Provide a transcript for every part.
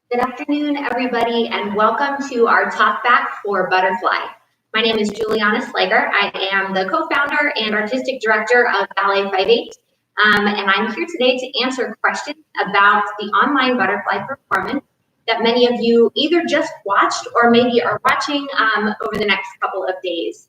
Good afternoon, everybody, and welcome to our TalkBack for Butterfly. My name is Julianna Slager. I am the co-founder and artistic director of Ballet 58, and I'm here today to answer questions about the online butterfly performance that many of you either just watched or maybe are watching over the next couple of days.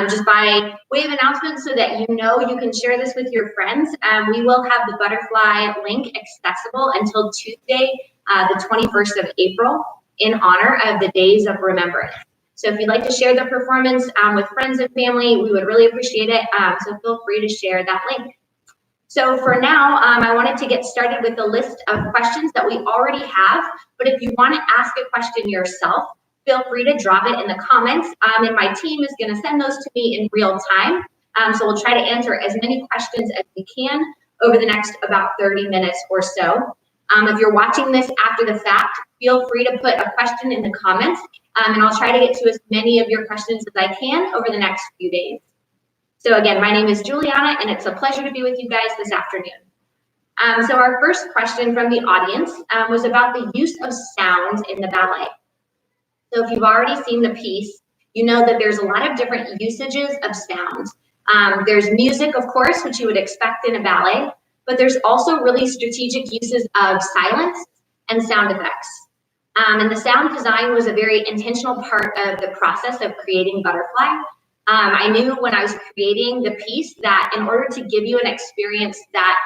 Just by way of announcement so that you know you can share this with your friends, we will have the butterfly link accessible until Tuesday, the 21st of April, in honor of the Days of Remembrance. So if you'd like to share the performance with friends and family, we would really appreciate it. So feel free to share that link. So for now, I wanted to get started with a list of questions that we already have. But if you want to ask a question yourself, feel free to drop it in the comments. And my team is going to send those to me in real time. So we'll try to answer as many questions as we can over the next about 30 minutes or so. If you're watching this after the fact, feel free to put a question in the comments, and I'll try to get to as many of your questions as I can over the next few days. So again, my name is Juliana, and it's a pleasure to be with you guys this afternoon. So our first question from the audience was about the use of sound in the ballet. So if you've already seen the piece, you know that there's a lot of different usages of sound. There's music, of course, which you would expect in a ballet, but there's also really strategic uses of silence and sound effects. And the sound design was a very intentional part of the process of creating Butterfly. I knew when I was creating the piece that in order to give you an experience that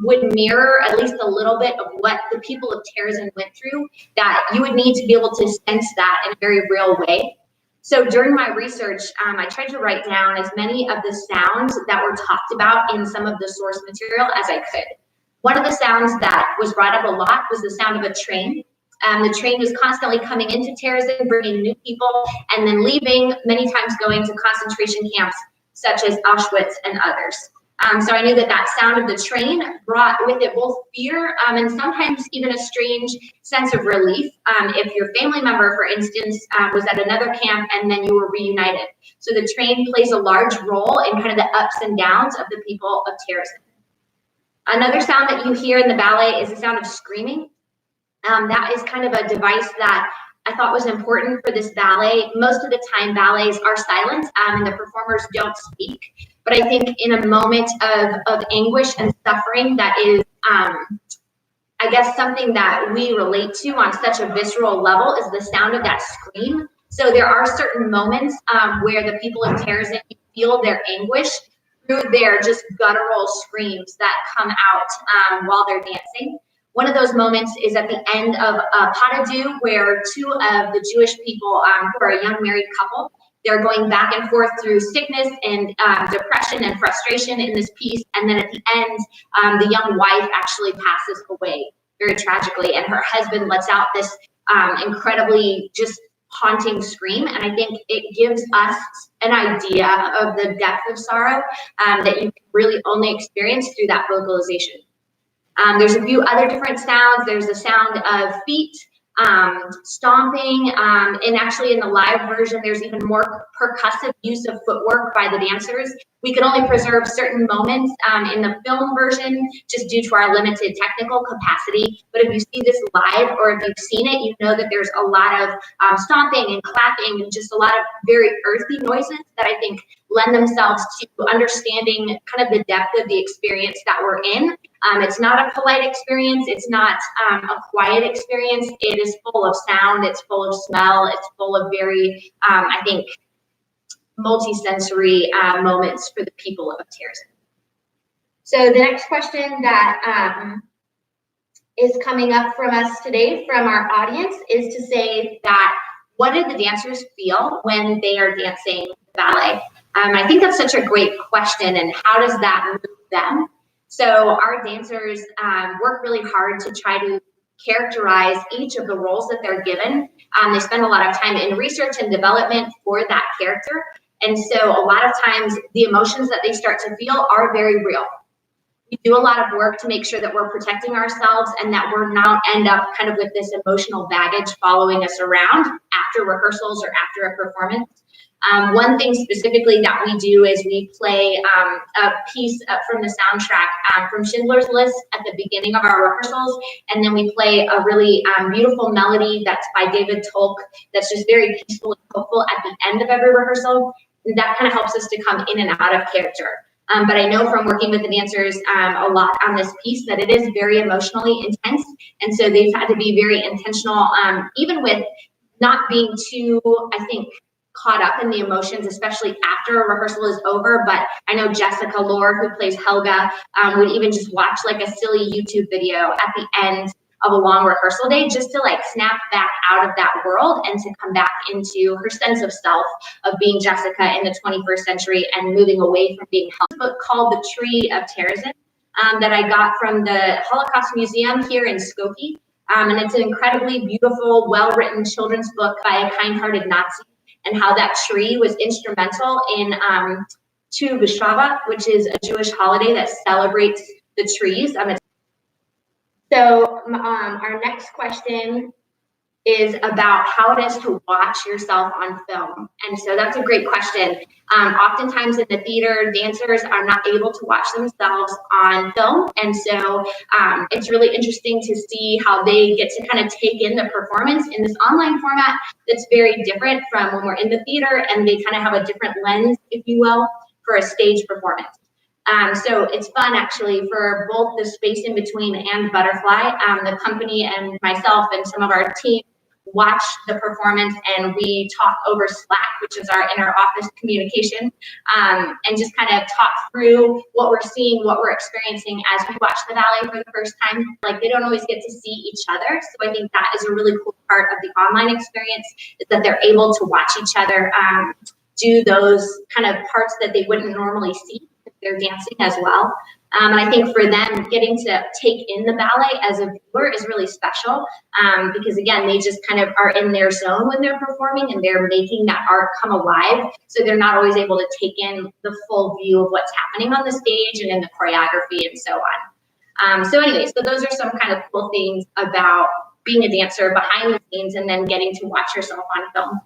would mirror at least a little bit of what the people of Terrazin went through, that you would need to be able to sense that in a very real way. So during my research, I tried to write down as many of the sounds that were talked about in some of the source material as I could. One of the sounds that was brought up a lot was the sound of a train. The train was constantly coming into Terrazin, bringing new people, and then leaving, many times going to concentration camps such as Auschwitz and others. So I knew that that sound of the train brought with it both fear and sometimes even a strange sense of relief if your family member, for instance, was at another camp and then you were reunited. So the train plays a large role in kind of the ups and downs of the people of Terrazin. Another sound that you hear in the ballet is the sound of screaming. That is kind of a device that I thought was important for this ballet. Most of the time, ballets are silent and the performers don't speak. But I think in a moment of anguish and suffering that is, I guess, something that we relate to on such a visceral level is the sound of that scream. So there are certain moments where the people of Terrazin feel their anguish through their just guttural screams that come out while they're dancing. One of those moments is at the end of Pas de Deux, where two of the Jewish people who are a young married couple, they're going back and forth through sickness and depression and frustration in this piece. And then at the end, the young wife actually passes away very tragically, and her husband lets out this incredibly just haunting scream. And I think it gives us an idea of the depth of sorrow that you can really only experience through that vocalization. There's a few other different sounds. There's the sound of feet, stomping, and actually in the live version, there's even more percussive use of footwork by the dancers. We could only preserve certain moments in the film version just due to our limited technical capacity. But if you see this live or if you've seen it, you know that there's a lot of stomping and clapping and just a lot of very earthy noises that I think lend themselves to understanding kind of the depth of the experience that we're in. It's not a polite experience. It's not a quiet experience. It is full of sound. It's full of smell. It's full of very, I think, multi-sensory moments for the people of Terrazin. So the next question that is coming up from us today from our audience is to say that what did the dancers feel when they are dancing ballet? I think that's such a great question, and how does that move them? So our dancers work really hard to try to characterize each of the roles that they're given. They spend a lot of time in research and development for that character. And so a lot of times the emotions that they start to feel are very real. We do a lot of work to make sure that we're protecting ourselves and that we're not end up kind of with this emotional baggage following us around after rehearsals or after a performance. One thing specifically that we do is we play a piece from the soundtrack from Schindler's List at the beginning of our rehearsals, and then we play a really beautiful melody that's by David Tolk that's just very peaceful and hopeful at the end of every rehearsal. And that kind of helps us to come in and out of character. But I know from working with the dancers a lot on this piece that it is very emotionally intense, and so they've had to be very intentional, even with not being too, I think, caught up in the emotions, especially after a rehearsal is over. But I know Jessica Lore, who plays Helga, would even just watch like a silly YouTube video at the end of a long rehearsal day just to like snap back out of that world and to come back into her sense of self of being Jessica in the 21st century and moving away from being Helga. A book called The Tree of Terezin that I got from the Holocaust Museum here in Skokie. And it's an incredibly beautiful, well-written children's book by a kind-hearted Nazi, and how that tree was instrumental in Tu B'Shvat, which is a Jewish holiday that celebrates the trees. So our next question is about how it is to watch yourself on film. And so that's a great question. Oftentimes in the theater, dancers are not able to watch themselves on film. And so it's really interesting to see how they get to kind of take in the performance in this online format that's very different from when we're in the theater, and they kind of have a different lens, if you will, for a stage performance. So it's fun actually for both the Space in Between and Butterfly. The company and myself and some of our team watch the performance, and we talk over Slack, which is our inter-office communication, and just kind of talk through what we're seeing, what we're experiencing as we watch the ballet for the first time. Like, they don't always get to see each other, so I think that is a really cool part of the online experience, is that they're able to watch each other do those kind of parts that they wouldn't normally see if they're dancing as well. And I think for them, getting to take in the ballet as a viewer is really special, because again, they just kind of are in their zone when they're performing, and they're making that art come alive. So they're not always able to take in the full view of what's happening on the stage and in the choreography and so on. So anyway, so those are some kind of cool things about being a dancer behind the scenes and then getting to watch yourself on film.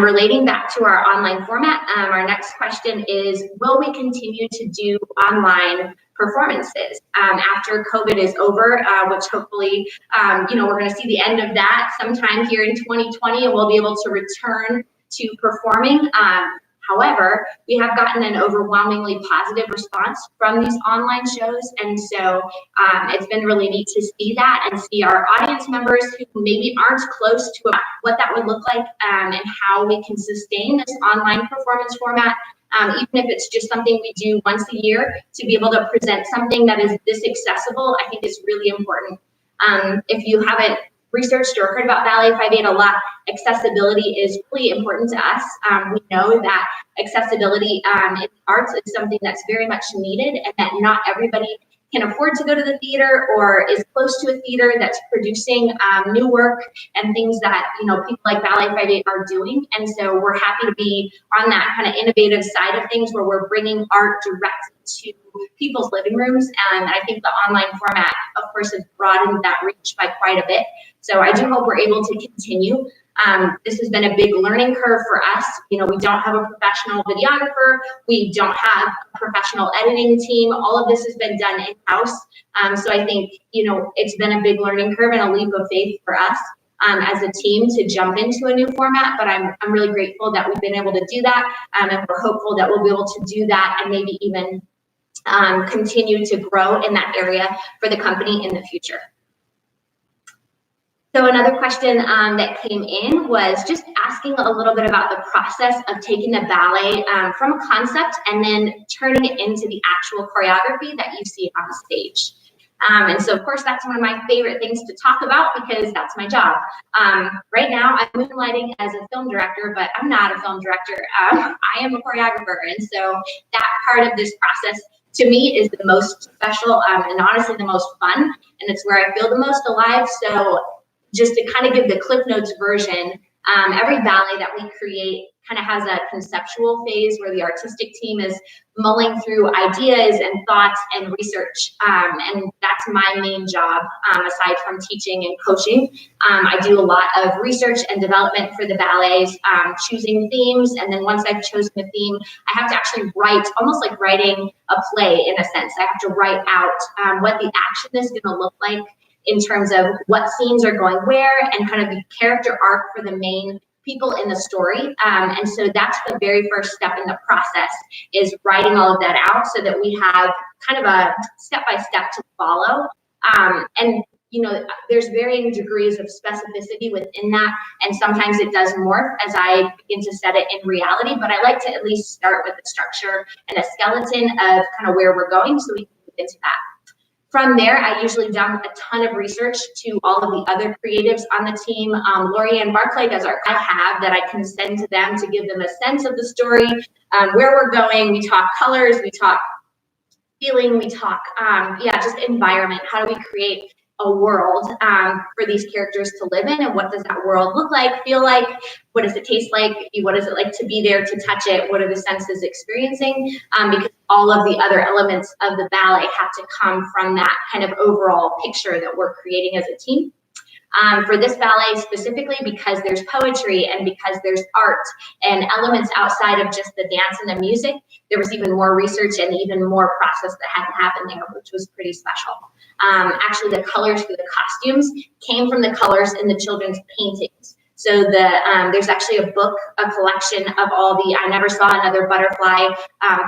Relating back to our online format, our next question is, will we continue to do online performances after COVID is over, which hopefully, we're going to see the end of that sometime here in 2020, and we'll be able to return to performing. However, we have gotten an overwhelmingly positive response from these online shows, and so it's been really neat to see that and see our audience members who maybe aren't close to what that would look like, and how we can sustain this online performance format, even if it's just something we do once a year. To be able to present something that is this accessible, I think is really important. If you haven't researched or heard about Ballet 5/8 a lot, accessibility is really important to us. We know that accessibility in arts is something that's very much needed, and that not everybody can afford to go to the theater or is close to a theater that's producing new work and things that people like Ballet 5/8 are doing. And so we're happy to be on that kind of innovative side of things, where we're bringing art directly to people's living rooms. And I think the online format, of course, has broadened that reach by quite a bit. So I do hope we're able to continue. This has been a big learning curve for us. We don't have a professional videographer. We don't have a professional editing team. All of this has been done in-house. So I think, it's been a big learning curve and a leap of faith for us as a team to jump into a new format. But I'm really grateful that we've been able to do that. And we're hopeful that we'll be able to do that and maybe even continue to grow in that area for the company in the future. So another question that came in was just asking a little bit about the process of taking the ballet from a concept and then turning it into the actual choreography that you see on stage. And so, of course, that's one of my favorite things to talk about, because that's my job. Right now, I'm moonlighting as a film director, but I'm not a film director. I am a choreographer. And so that part of this process, to me, is the most special and honestly the most fun. And it's where I feel the most alive. So just to kind of give the Cliff Notes version, every ballet that we create kind of has a conceptual phase where the artistic team is mulling through ideas and thoughts and research. And that's my main job, aside from teaching and coaching. I do a lot of research and development for the ballets, choosing themes. And then once I've chosen a theme, I have to actually write, almost like writing a play in a sense. I have to write out what the action is going to look like in terms of what scenes are going where and kind of the character arc for the main people in the story. And so that's the very first step in the process, is writing all of that out so that we have kind of a step-by-step to follow. And you know, there's varying degrees of specificity within that, and sometimes it does morph as I begin to set it in reality, but I like to at least start with the structure and a skeleton of kind of where we're going so we can move into that. From there, I usually dump a ton of research to all of the other creatives on the team. Lorianne Barclay does I have that I can send to them to give them a sense of the story, where we're going. We talk colors, we talk feeling, we talk, just environment. How do we create a world for these characters to live in, and what does that world look like, feel like, what does it taste like, what is it like to be there, to touch it, what are the senses experiencing, because all of the other elements of the ballet have to come from that kind of overall picture that we're creating as a team. For this ballet specifically, because there's poetry and because there's art and elements outside of just the dance and the music, there was even more research and even more process that had to happen there, which was pretty special. Actually, the colors for the costumes came from the colors in the children's paintings. So there's actually a book, a collection of all the I Never Saw Another Butterfly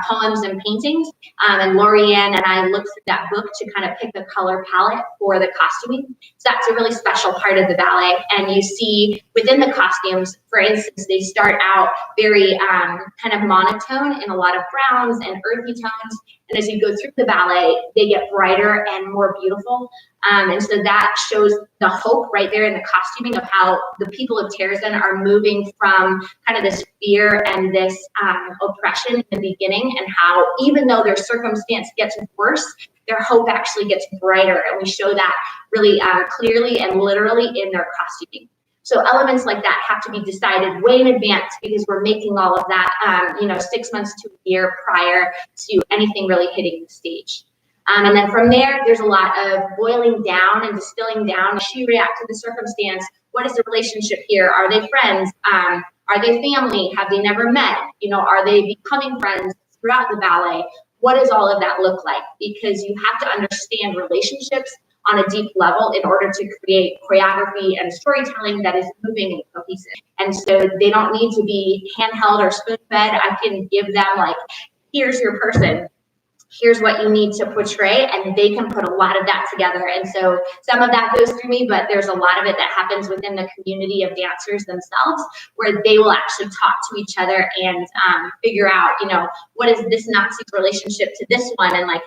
poems and paintings. And Lorianne and I looked through that book to kind of pick the color palette for the costuming. So that's a really special part of the ballet. And you see within the costumes, for instance, they start out very kind of monotone in a lot of browns and earthy tones. And as you go through the ballet, they get brighter and more beautiful. And so that shows the hope right there in the costuming of how the people of Terrazin are moving from kind of this fear and this oppression in the beginning, and how even though their circumstance gets worse, their hope actually gets brighter. And we show that really clearly and literally in their costuming. So elements like that have to be decided way in advance, because we're making all of that, 6 months to a year prior to anything really hitting the stage. And then from there, there's a lot of boiling down and distilling down. Does she react to the circumstance? What is the relationship here? Are they friends? Are they family? Have they never met? Are they becoming friends throughout the ballet? What does all of that look like? Because you have to understand relationships on a deep level in order to create choreography and storytelling that is moving and cohesive. And so they don't need to be handheld or spoon-fed. I can give them like, here's your person, here's what you need to portray, and they can put a lot of that together. And so some of that goes through me, but there's a lot of it that happens within the community of dancers themselves, where they will actually talk to each other and figure out, what is this Nazi's relationship to this one, and like,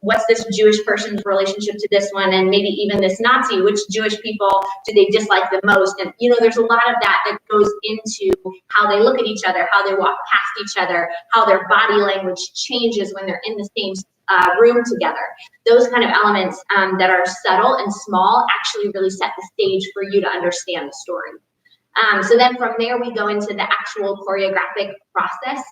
what's this Jewish person's relationship to this one, and maybe even this Nazi, which Jewish people do they dislike the most? And there's a lot of that goes into how they look at each other, how they walk past each other, how their body language changes when they're in the same room together. Those kind of elements that are subtle and small actually really set the stage for you to understand the story. So then from there, we go into the actual choreographic process.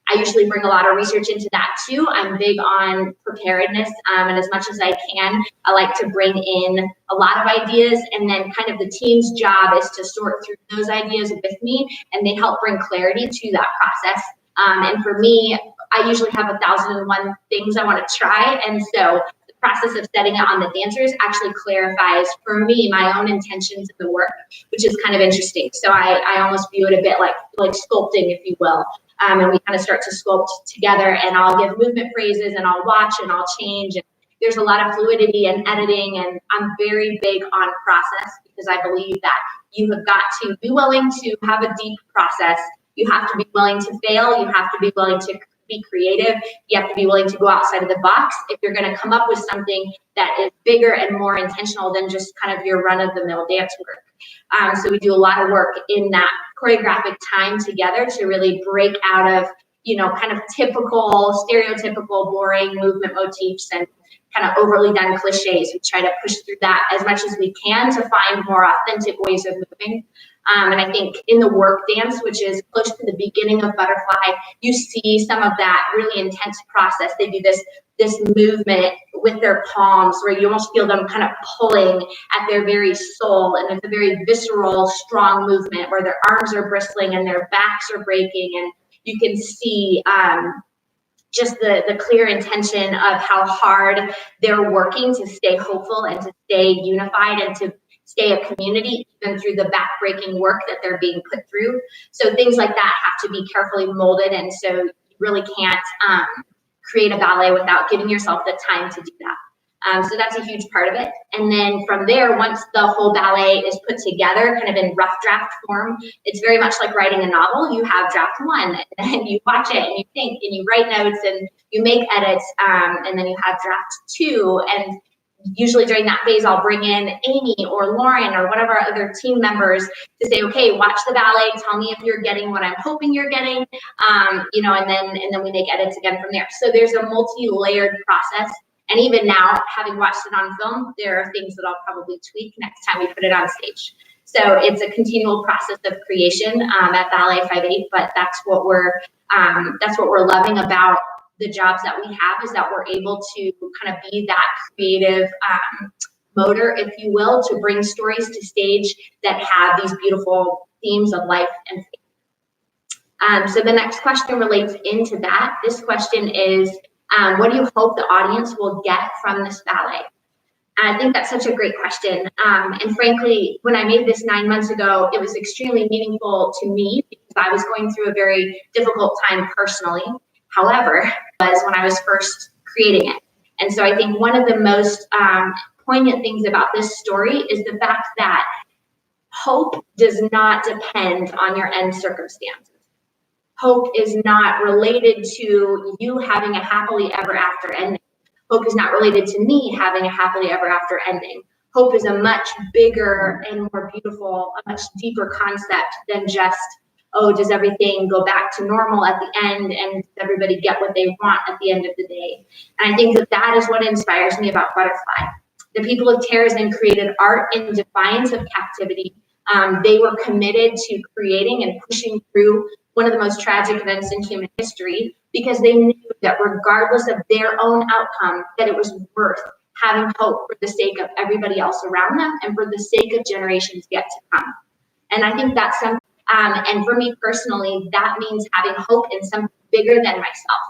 I usually bring a lot of research into that too. I'm big on preparedness, and as much as I can, I like to bring in a lot of ideas, and then kind of the team's job is to sort through those ideas with me, and they help bring clarity to that process. And for me, I usually have 1,001 things I want to try, and so the process of setting it on the dancers actually clarifies for me my own intentions in the work, which is kind of interesting. So I almost view it a bit like sculpting, if you will. And we kind of start to sculpt together, and I'll give movement phrases, and I'll watch, and I'll change. And there's a lot of fluidity and editing, and I'm very big on process, because I believe that you have got to be willing to have a deep process. You have to be willing to fail. You have to be willing to be creative. You have to be willing to go outside of the box if you're going to come up with something that is bigger and more intentional than just kind of your run-of-the-mill dance work. So we do a lot of work in that choreographic time together to really break out of, kind of typical, stereotypical, boring movement motifs, and kind of overly done cliches. We try to push through that as much as we can to find more authentic ways of moving. And I think in the work dance, which is close to the beginning of butterfly, you see some of that really intense process. They do this movement with their palms where you almost feel them kind of pulling at their very soul, and it's a very visceral, strong movement where their arms are bristling and their backs are breaking, and you can see just the clear intention of how hard they're working to stay hopeful and to stay unified and to stay a community even through the back-breaking work that they're being put through. So things like that have to be carefully molded, and so you really can't create a ballet without giving yourself the time to do that. So that's a huge part of it. And then from there, once the whole ballet is put together, kind of in rough draft form, it's very much like writing a novel. You have draft one, and you watch it, and you think, and you write notes, and you make edits, and then you have draft two. And usually during that phase, I'll bring in Amy or Lauren or one of our other team members to say, okay, watch the ballet, tell me if you're getting what I'm hoping you're getting, you know, and then we make edits again from there. So there's a multi-layered process. And even now, having watched it on film, there are things that I'll probably tweak next time we put it on stage. So it's a continual process of creation at Ballet 5/8, but that's what we're loving about the jobs that we have, is that we're able to kind of be that creative motor, if you will, to bring stories to stage that have these beautiful themes of life and faith. So the next question relates into that. This question is, what do you hope the audience will get from this ballet? And I think that's such a great question. And frankly, when I made this 9 months ago, it was extremely meaningful to me because I was going through a very difficult time personally. However, was when I was first creating it. And so I think one of the most poignant things about this story is the fact that hope does not depend on your end circumstances. Hope is not related to you having a happily ever after ending. Hope is not related to me having a happily ever after ending. Hope is a much bigger and more beautiful, a much deeper concept than just, oh, does everything go back to normal at the end, and does everybody get what they want at the end of the day? And I think that that is what inspires me about Butterfly. The people of Terrazin created art in defiance of captivity. They were committed to creating and pushing through one of the most tragic events in human history because they knew that regardless of their own outcome, that it was worth having hope for the sake of everybody else around them and for the sake of generations yet to come. And I think that's something, and for me personally, that means having hope in something bigger than myself.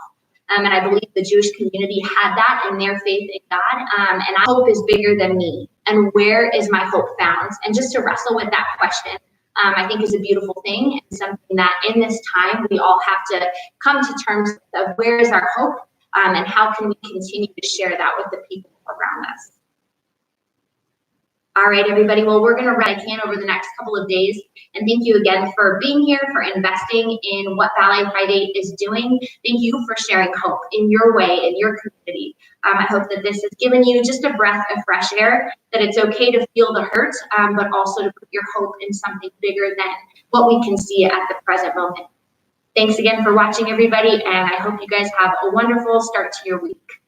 And I believe the Jewish community had that in their faith in God. And hope is bigger than me. And where is my hope found? And just to wrestle with that question, I think is a beautiful thing, and something that in this time we all have to come to terms of where is our hope, and how can we continue to share that with the people around us. All right, everybody. Well, we're going to run a can over the next couple of days. And thank you again for being here, for investing in what Ballet 5/8 is doing. Thank you for sharing hope in your way, in your community. I hope that this has given you just a breath of fresh air, that it's okay to feel the hurt, but also to put your hope in something bigger than what we can see at the present moment. Thanks again for watching, everybody, and I hope you guys have a wonderful start to your week.